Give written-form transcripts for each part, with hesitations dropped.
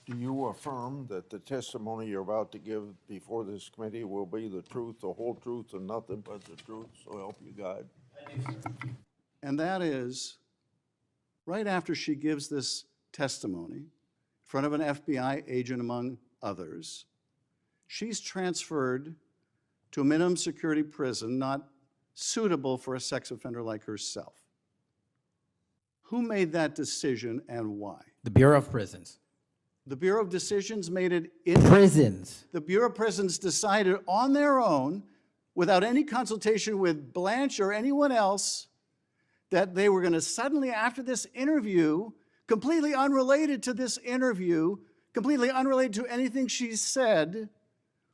Do you affirm that the testimony you're about to give before this committee will be the truth, the whole truth, and nothing but the truth? So help you God. And that is, right after she gives this testimony in front of an FBI agent, among others, she's transferred to a minimum security prison not suitable for a sex offender like herself. Who made that decision and why? The Bureau of Prisons. The Bureau of Decisions made it in Prisons. The Bureau of Prisons decided on their own, without any consultation with Blanche or anyone else, that they were going to suddenly, after this interview, completely unrelated to this interview, completely unrelated to anything she said,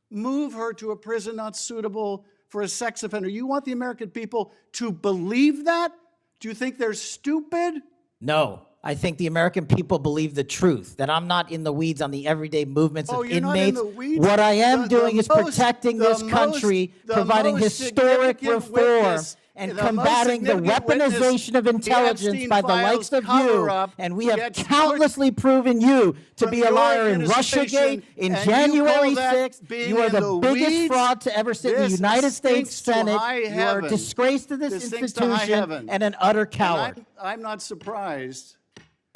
move her to a prison not suitable for a sex offender. You want the American people to believe that? Do you think they're stupid? No. I think the American people believe the truth, that I'm not in the weeds on the everyday movements of you're not in inmates. the weeds? What I am doing is most- protecting the this country, most- providing the most historic significant reform, witness- and the most combating the significant witness, weaponization of the intelligence Epstein by the likes files of you. cover-up And we have gets countlessly proven you to from be a your liar in administration, Russiagate, in and you January call that 6th. being You are in the the biggest weeds? fraud to ever sit in the This United States stinks to Senate. high You are a heaven. disgrace to this This stinks to high institution heaven. and an utter And coward. I'm not surprised.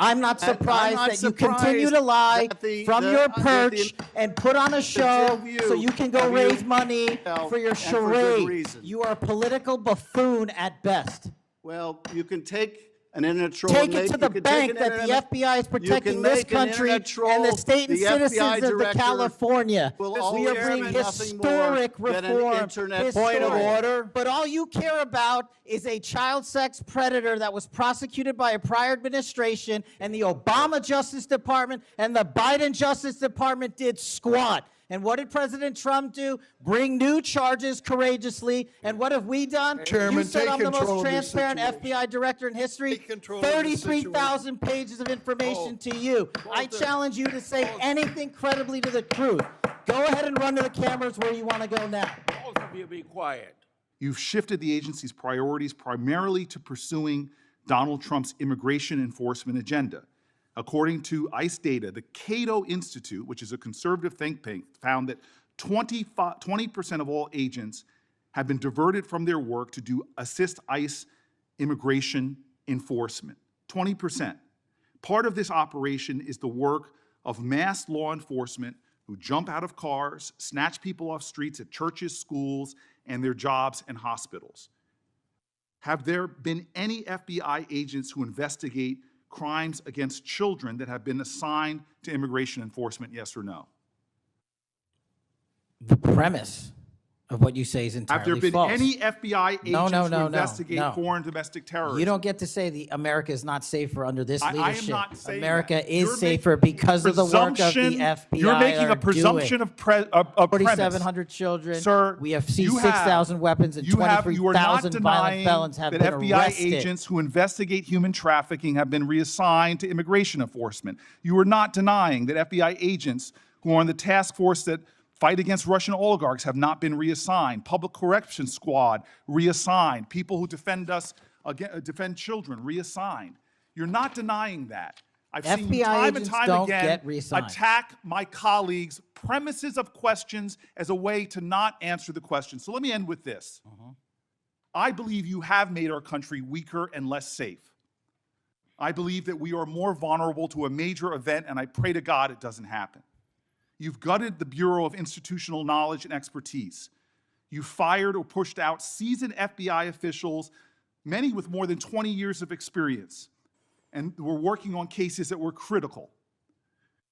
I'm not And I'm surprised not that you continue surprised to lie that from the- your that the- perch and put on a show view so you can go of raise you- money well, for your and for good charade. reason. You are a political buffoon at best. Well, you can take an internet troll. Take and it make- to the you can take bank an that the internet- FBI is you protecting can this make an country internet troll, and the state and the citizens FBI of the director California. will We always are care bringing nothing more historic than an reform. internet Point of order. But all you care about is a child sex predator that was prosecuted by a prior administration, and the Obama Justice Department and the Biden Justice Department did squat. And what did President Trump do? Bring new charges courageously. And what have we done? Chairman, You said take I'm the control most of this transparent situation. FBI director in history. Take control of this 33,000 pages of information to you. I challenge you to say anything credibly to the truth. Go ahead and run to the cameras where you want to go now. Both of you be quiet. You've shifted the agency's priorities primarily to pursuing Donald Trump's immigration enforcement agenda. According to ICE data, the Cato Institute, which is a conservative think tank, found that 20% of all agents have been diverted from their work to assist ICE immigration enforcement. 20%. Part of this operation is the work of mass law enforcement who jump out of cars, snatch people off streets at churches, schools, and their jobs and hospitals. Have there been any FBI agents who investigate crimes against children that have been assigned to immigration enforcement, yes or no? The premise of what you say is Have entirely there been false. any FBI agents who investigate no. foreign domestic terrorism? You don't get to say America is not safer under this I am leadership. not saying America that. is You're safer making because of the work of the presumption- FBI. You're making are a presumption doing. of premise. 4,700 children. Sir, We have seized you have- 6,000 weapons and you are not 23,000 violent denying felons have that been FBI arrested. agents who investigate human trafficking have been reassigned to immigration enforcement. You are not denying that FBI agents who are on the task force that fight against Russian oligarchs have not been reassigned. Public Correction Squad reassigned. People who defend us, defend children reassigned. You're not denying that. I've seen you FBI time and agents time don't again get reassigned. attack my colleagues' premises of questions as a way to not answer the question. So let me end with this. I believe you have made our country weaker and less safe. I believe that we are more vulnerable to a major event, and I pray to God it doesn't happen. You've gutted the Bureau of Institutional Knowledge and Expertise. You fired or pushed out seasoned FBI officials, many with more than 20 years of experience, and were working on cases that were critical.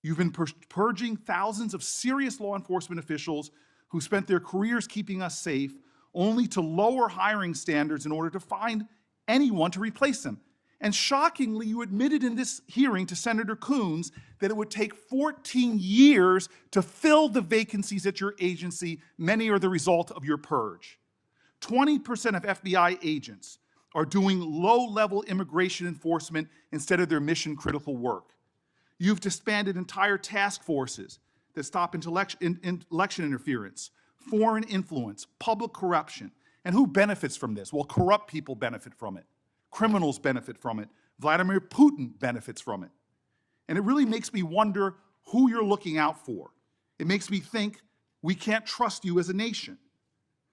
You've been purging thousands of serious law enforcement officials who spent their careers keeping us safe, only to lower hiring standards in order to find anyone to replace them. And shockingly, you admitted in this hearing to Senator Coons that it would take 14 years to fill the vacancies at your agency. Many are the result of your purge. 20% of FBI agents are doing low-level immigration enforcement instead of their mission-critical work. You've disbanded entire task forces that stop election interference, foreign influence, public corruption. And who benefits from this? Well, corrupt people benefit from it. Criminals benefit from it. Vladimir Putin benefits from it. And it really makes me wonder who you're looking out for. It makes me think we can't trust you as a nation.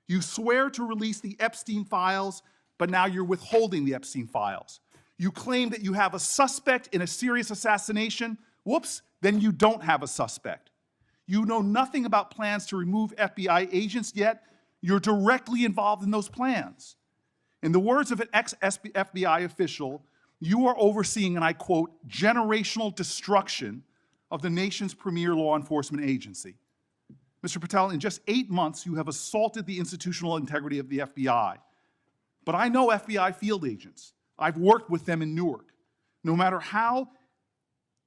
You swear to release the Epstein files, but now you're withholding the Epstein files. You claim that you have a suspect in a serious assassination. Whoops, then you don't have a suspect. You know nothing about plans to remove FBI agents, yet you're directly involved in those plans. In the words of an ex-FBI official, you are overseeing, and I quote, generational destruction of the nation's premier law enforcement agency. Mr. Patel, in just 8 months, you have assaulted the institutional integrity of the FBI. But I know FBI field agents. I've worked with them in Newark. No matter how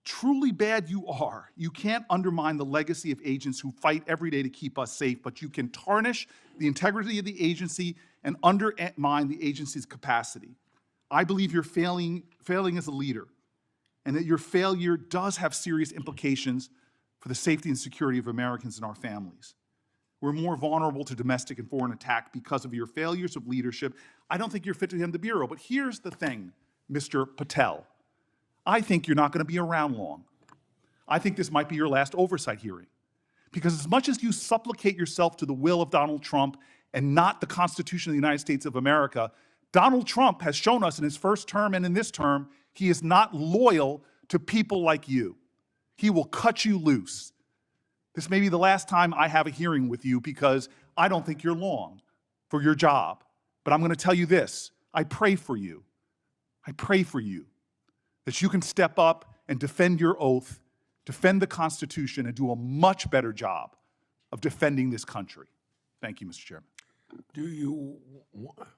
truly bad you are, you can't undermine the legacy of agents who fight every day to keep us safe, but you can tarnish the integrity of the agency and undermine the agency's capacity. I believe you're failing as a leader, and that your failure does have serious implications for the safety and security of Americans and our families. We're more vulnerable to domestic and foreign attack because of your failures of leadership. I don't think you're fit to hand the bureau, but here's the thing, Mr. Patel. I think you're not going to be around long. I think this might be your last oversight hearing. Because as much as you supplicate yourself to the will of Donald Trump and not the Constitution of the United States of America, Donald Trump has shown us in his first term and in this term, he is not loyal to people like you. He will cut you loose. This may be the last time I have a hearing with you because I don't think you're long for your job. But I'm going to tell you this, I pray for you. I pray for you that you can step up and defend your oath, defend the Constitution, and do a much better job of defending this country. Thank you, Mr. Chairman. Do you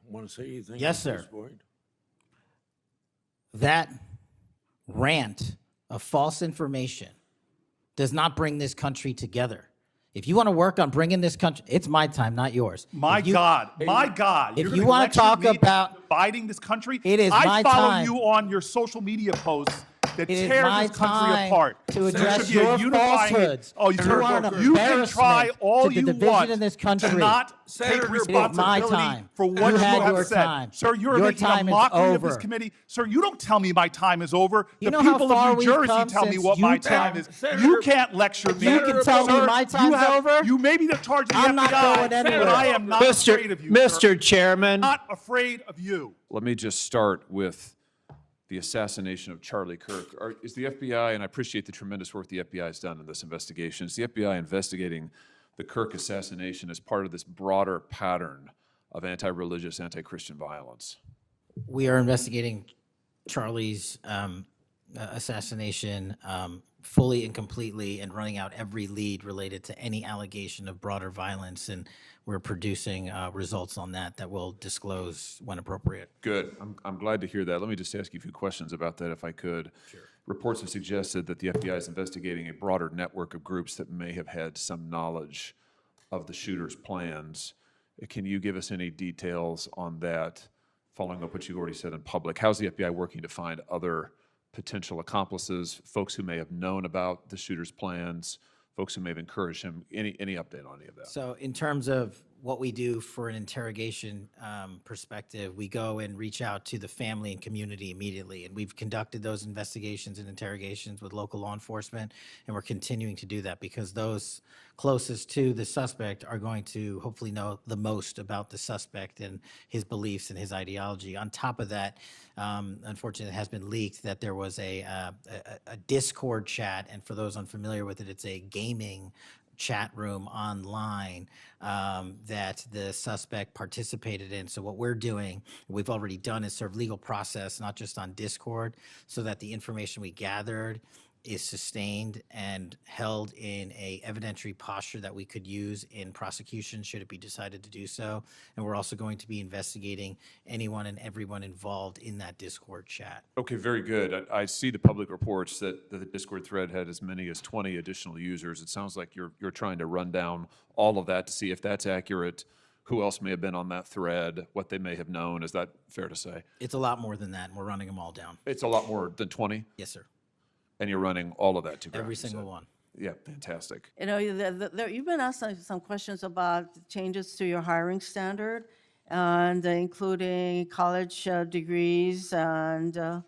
want to say anything? Yes, at this sir. point? That rant of false information does not bring this country together. If you want to work on bringing this country, it's my time, not yours. My God. If You're you gonna want to lecture talk me about dividing this country, it is I my follow time. you on your social media posts that It is tear my this country time apart. to There address should be a your unifying- falsehoods. Oh, You are an you can try embarrassment all to the you division want in this to country. not Senator, take it is my responsibility time. for You what you had have your said. time. Sir, you're Your making time a is mockery of this over. committee. Sir, you don't tell me my time is over. You The know how people far of New we've Jersey come tell me since what you my tell- time is. Senator- You can't lecture me. You can tell me Sir, my you time's over? You may be the charge of the I'm not FBI, going anywhere. but I am not afraid of you, sir. Mr. Chairman, Not afraid of you. Let me just start with the assassination of Charlie Kirk. Is the FBI, and I appreciate the tremendous work the FBI has done in this investigation, is the FBI investigating the Kirk assassination as part of this broader pattern of anti-religious, anti-Christian violence? We are investigating Charlie's assassination fully and completely and running out every lead related to any allegation of broader violence. And we're producing results on that we'll disclose when appropriate. Good. I'm glad to hear that. Let me just ask you a few questions about that, if I could. Sure. Reports have suggested that the FBI is investigating a broader network of groups that may have had some knowledge of the shooter's plans. Can you give us any details on that, following up what you already said in public? How's the FBI working to find other potential accomplices, folks who may have known about the shooter's plans, folks who may have encouraged him? Any update on any of that? So in terms of what we do for an interrogation perspective, we go and reach out to the family and community immediately. And we've conducted those investigations and interrogations with local law enforcement, and we're continuing to do that because those closest to the suspect are going to hopefully know the most about the suspect and his beliefs and his ideology. On top of that, unfortunately, it has been leaked that there was a Discord chat, and for those unfamiliar with it, it's a gaming chat room online that the suspect participated in. So what we're doing, we've already done, is serve legal process, not just on Discord, so that the information we gathered is sustained and held in a evidentiary posture that we could use in prosecution should it be decided to do so. And we're also going to be investigating anyone and everyone involved in that Discord chat. Okay, very good. I see the public reports that the Discord thread had as many as 20 additional users. It sounds like you're trying to run down all of that to see if that's accurate, who else may have been on that thread, what they may have known. Is that fair to say? It's a lot more than that, and we're running them all down. It's a lot more than 20, Yes, sir. and you're runing all of that to ground, Every you single said. one. Yeah, fantastic. You know, you've been asked some questions about changes to your hiring standard, and including college degrees and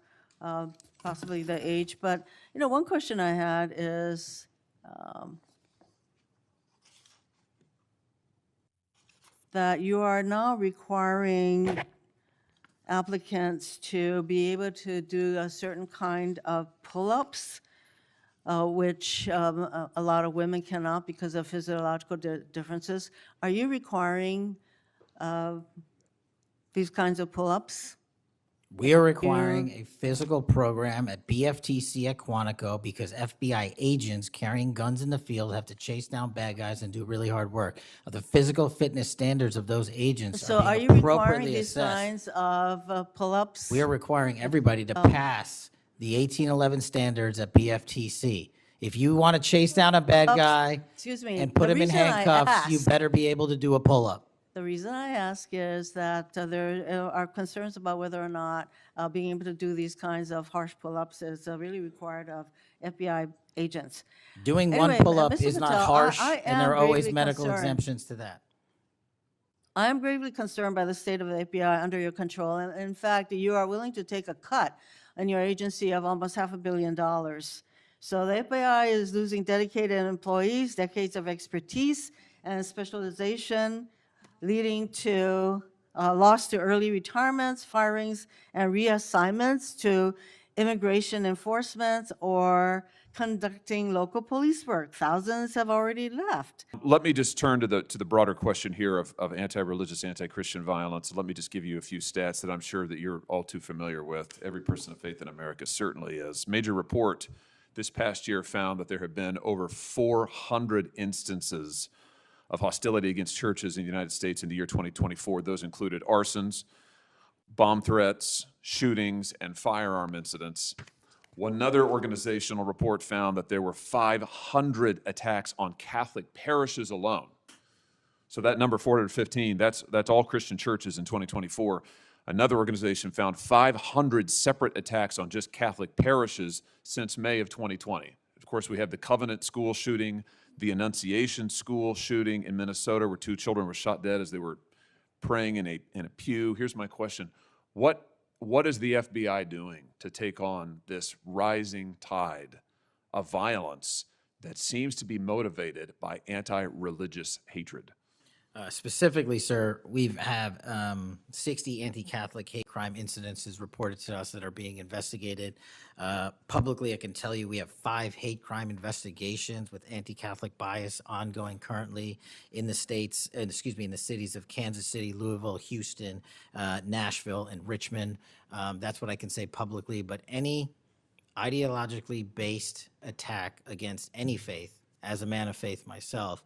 possibly the age. But, you know, one question I had is, that you are now requiring applicants to be able to do a certain kind of pull-ups, which a lot of women cannot because of physiological differences. Are you requiring these kinds of pull-ups? We are requiring a physical program at BFTC at Quantico because FBI agents carrying guns in the field have to chase down bad guys and do really hard work. The physical fitness standards of those agents So are are being you requiring appropriately these assessed. kinds of pull-ups? We are requiring everybody to pass the 1811 standards at BFTC. If you want to chase down a bad guy Excuse me, and put the him in reason I handcuffs, you ask- better be able to do a pull-up. The reason I ask is that there are concerns about whether or not being able to do these kinds of harsh pull-ups is really required of FBI agents. Doing one Anyway, pull-up Mr. is not Patel, harsh, I and there are am always gravely medical concerned. exemptions to that. I am gravely concerned by the state of the FBI under your control. And in fact, you are willing to take a cut in your agency of almost $500 million. So the FBI is losing dedicated employees, decades of expertise and specialization, leading to loss to early retirements, firings, and reassignments to immigration enforcement or conducting local police work. Thousands have already left. Let me just turn to the broader question here of anti-religious, anti-Christian violence. Let me just give you a few stats that I'm sure that you're all too familiar with. Every person of faith in America certainly is. Major report this past year found that there have been over 400 instances of hostility against churches in the United States in the year 2024. Those included arsons, bomb threats, shootings, and firearm incidents. Another organizational report found that there were 500 attacks on Catholic parishes alone. So that number, 415, that's all Christian churches in 2024. Another organization found 500 separate attacks on just Catholic parishes since May of 2020. Of course, we have the Covenant school shooting, the Annunciation school shooting in Minnesota, where 2 children were shot dead as they were praying in a pew. Here's my question. What is the FBI doing to take on this rising tide of violence that seems to be motivated by anti-religious hatred? Specifically, sir, we have 60 anti-Catholic hate crime incidences reported to us that are being investigated. Publicly, I can tell you we have 5 hate crime investigations with anti-Catholic bias ongoing currently in the states, in the cities of Kansas City, Louisville, Houston, Nashville, and Richmond. That's what I can say publicly, but any ideologically based attack against any faith, as a man of faith myself,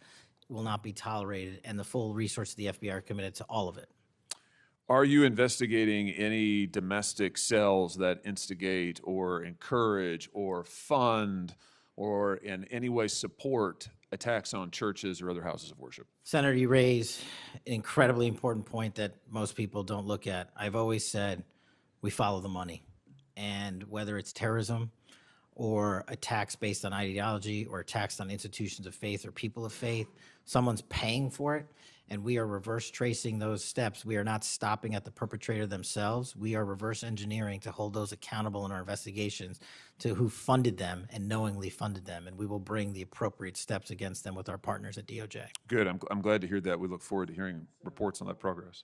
will not be tolerated, and the full resources of the FBI are committed to all of it. Are you investigating any domestic cells that instigate or encourage or fund or in any way support attacks on churches or other houses of worship? Senator, you raise an incredibly important point that most people don't look at. I've always said we follow the money, and whether it's terrorism or attacks based on ideology or attacks on institutions of faith or people of faith, someone's paying for it, and we are reverse tracing those steps. We are not stopping at the perpetrator themselves. We are reverse engineering to hold those accountable in our investigations to who funded them and knowingly funded them, and we will bring the appropriate steps against them with our partners at DOJ. Good. I'm glad to hear that. We look forward to hearing reports on that progress.